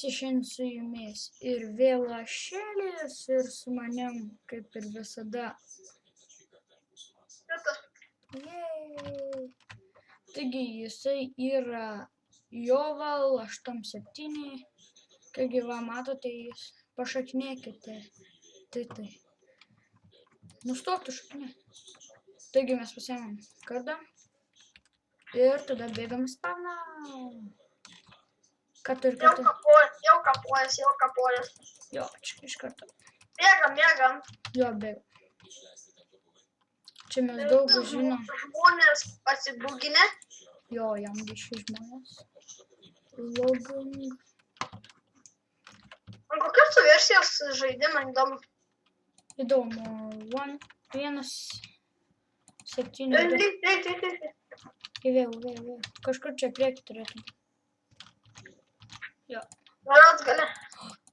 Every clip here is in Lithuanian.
visi šiandien su jumis. Ir vėl Ašelis ir su manim, kaip ir visada. Jej. Taigi jisai yra Joval 87. Kaigi va matote, jis pašaknėkite. Tai. Nustok tu šaknė. Taigi mes pasiėmėm kardą. Ir tada bėgam į spawną. Ką turi kartą? Jau kapojas. Jo, čia iš karto. Bėgam. Jo, bėgam. Čia mes daug žinom. Žmonės pasibuginę. Jo, jam biški žmonės. Login. Ant kokios tu versijos žaidimą įdomu? Įdomu. 1.7. Vėl. Kažkur čia prieki turėtų. Jo. Varat gale.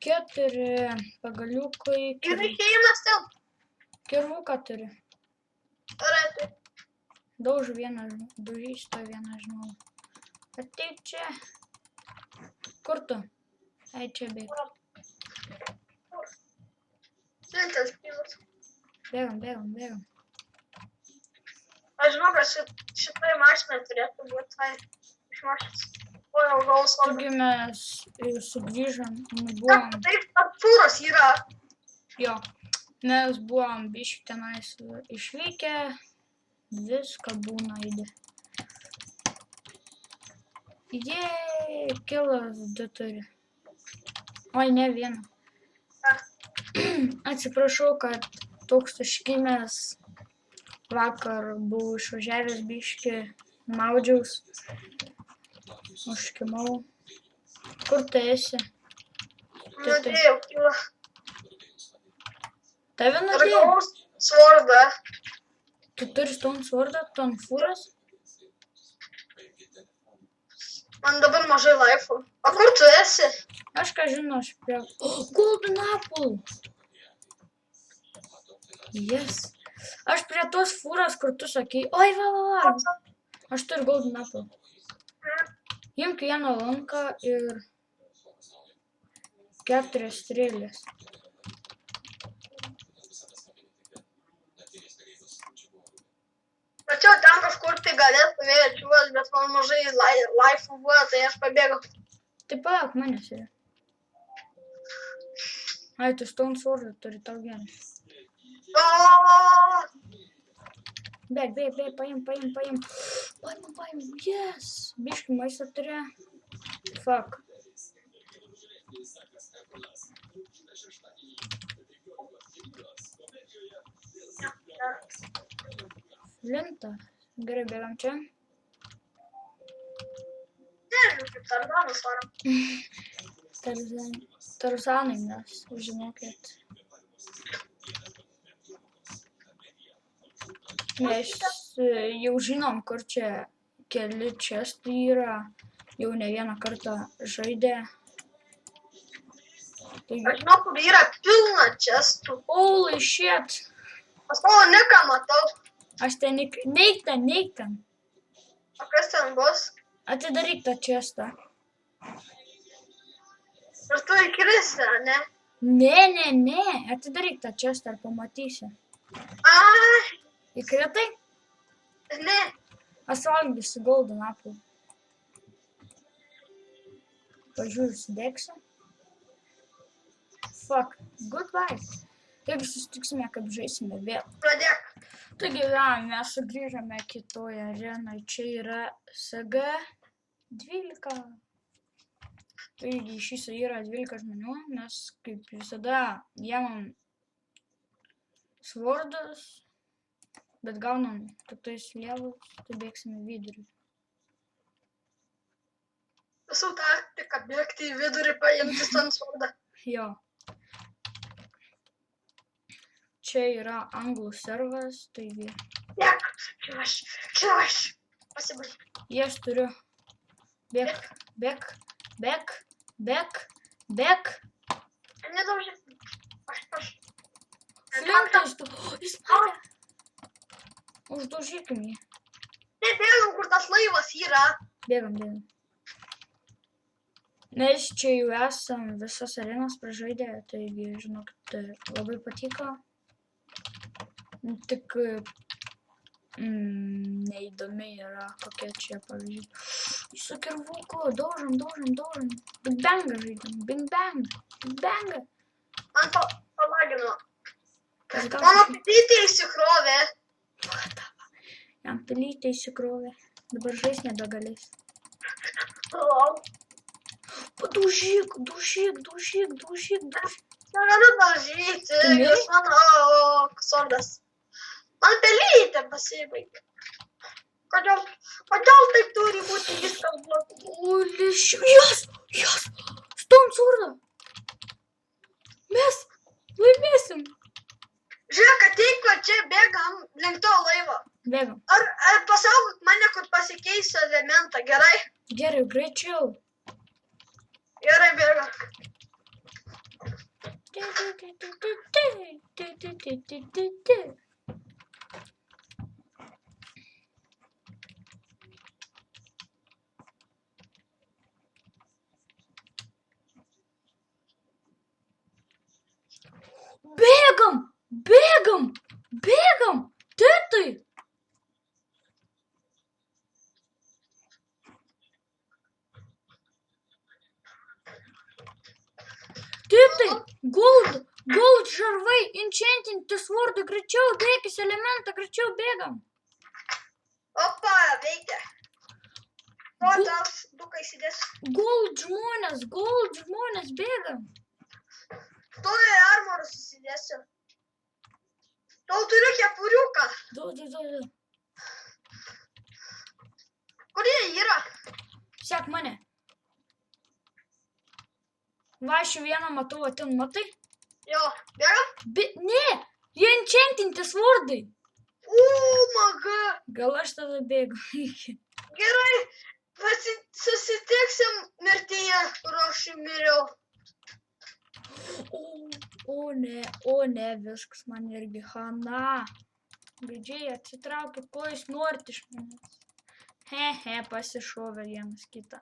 4 pagaliukai. Ir išėjimas ten. Kirvuką turi. Retai. Daužysto vieną žmogų. Ateik čia. Kur tu? Ai, čia bėg. Siltas pilas. Bėgam. Aš žinau, kad šitai mašinai turėtų būti tai išmašęs. O jau gaus labai. Taigi mes sugrįžom, buvom. Taip, fūros yra. Jo, mes buvom biški tenais išvykę. Viską būna įdė. Jej, kilas 2 turi. Oi, ne vieną. Atsiprašau, kad toks užkimęs. Vakar buvau išvažiavęs biški, maudžiaus. Užkimau. Kur tu esi? Nudėjau, kilo. Tave Ir nudėjo? gaus svordą. Tu turi stone swordą, tu ant fūros? Man dabar mažai laifų. O kur tu esi? Aš ką žinau, aš prie... Golden apple! Yes. Aš prie tos fūros, kur tu sakai, oi, va. Aš turiu golden apple. Imk vieną lanką ir 4 strėlės. Tačiau ten kažkur tai galėtų vėčiuos, bet man mažai laifų buvo, tai aš pabėgau. Tai palauk manęs yra. Ai, tu stone swordą turi tau gerą. Bėg, paim. Paim, yes. Biški maisto turėjo. Fuck. Lenta. Gerai, bėgam čia. Nežinau, kaip Tarzanas varom. Tarzanai mes, žinokit. Mes jau žinom, kur čia keli čestai yra. Jau ne vieną kartą žaidė. Aš žinau, kur yra pilna čestų. Holy shit. Aš tavo niką matau. Aš ten neik ten. O kas ten bus? Atidaryk tą čestą. Ir tu įkrisi, ne? Ne. Atidaryk tą čestą ir pamatysi. Ai, Įkritai? ne. Aš valgysiu golden apple. Pažiūrėjau, sudegsiu. Fuck. Goodbye. Taigi susitiksime, kaip žaisime vėl. Pradėk. Taigi, mes sugrįžome kitoje arenoje. Čia yra SG 12. Taigi, iš viso yra 12 žmonių. Mes, kaip visada, jėmam svordus, bet gaunam tik tais levels, tai bėgsime vidurį. Visų taktika bėgti į vidurį, paimti stone swordą. Jo. Čia yra anglų servas, taigi... Bėk, kilaš. Pasibaig. Jas turiu. Bėk. Nedaužė. Aš. Flintas tu. Jis matė. Uždaužykim jį. Nebėgam, kur tas laivas yra. Bėgam. Mes čia jau esam visas arenas pražaidę, taigi, žinokit, labai patiko. Tik neįdomi yra, kokie čia pavyzdžiai. Su kirvuku, daužom. Big Bangą žaidžiam, Big Bangą. Man palagino. Kas gal? Mano pelytė įsikrovė. Jam pelytė įsikrovė. Dabar žais nebegalės. Padaužyk. Negaliu daužyti, jūs mano sordas. Man pelytė pasibaigė. Kodėl taip turi būti viskas blogai? Jas! Stom sordą! Mes laimėsim! Žiūrėk, ateik, va čia bėgam link to laivo. Bėgam. Ar pasaugok mane, kur pasikeisiu elementą, gerai? Gerai, greičiau. Gerai, bėgam. Bėgam! Tėtai! Tėtai! Gold žarvai, enchantinti svordai, greičiau dėkis elementą, greičiau bėgam. Opa, veikia. O, dar dukai įsidės. Gold žmonės, bėgam. Tuoj armorus įsidėsiu. Tau turiu kepuriuką. Duodu. Kur jie yra? Sek mane. Va, aš jau vieną matau, o ten matai? Jo, bėgam? Ne, jie enchantinti svordai. Maga. Gal aš tada bėgu. Gerai, susitiksim mirtyje, kur aš miriau. O ne, viskas man irgi hana. Gaidžiai, atsitraukit, ko jūs norite iš manęs. He, pasišovė vienas kitą.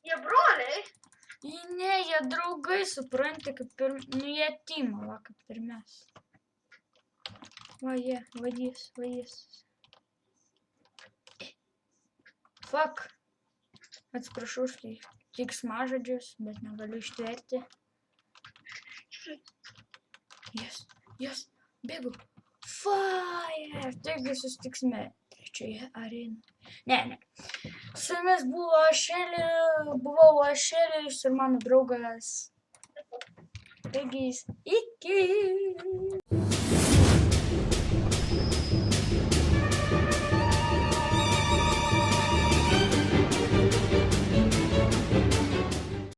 Jie broliai? Ne, jie draugai, supranti, kaip ir, jie timo, va, kaip ir mes. Va, jie, vadys. Fuck. Atsiprašau už keiksmažodžius, bet negaliu ištverti. Yes, bėgu. Fire! Taigi susitiksime trečioje arenoje. Ne. Su jumis buvau aš Elis ir mano draugas. Taigi, iki.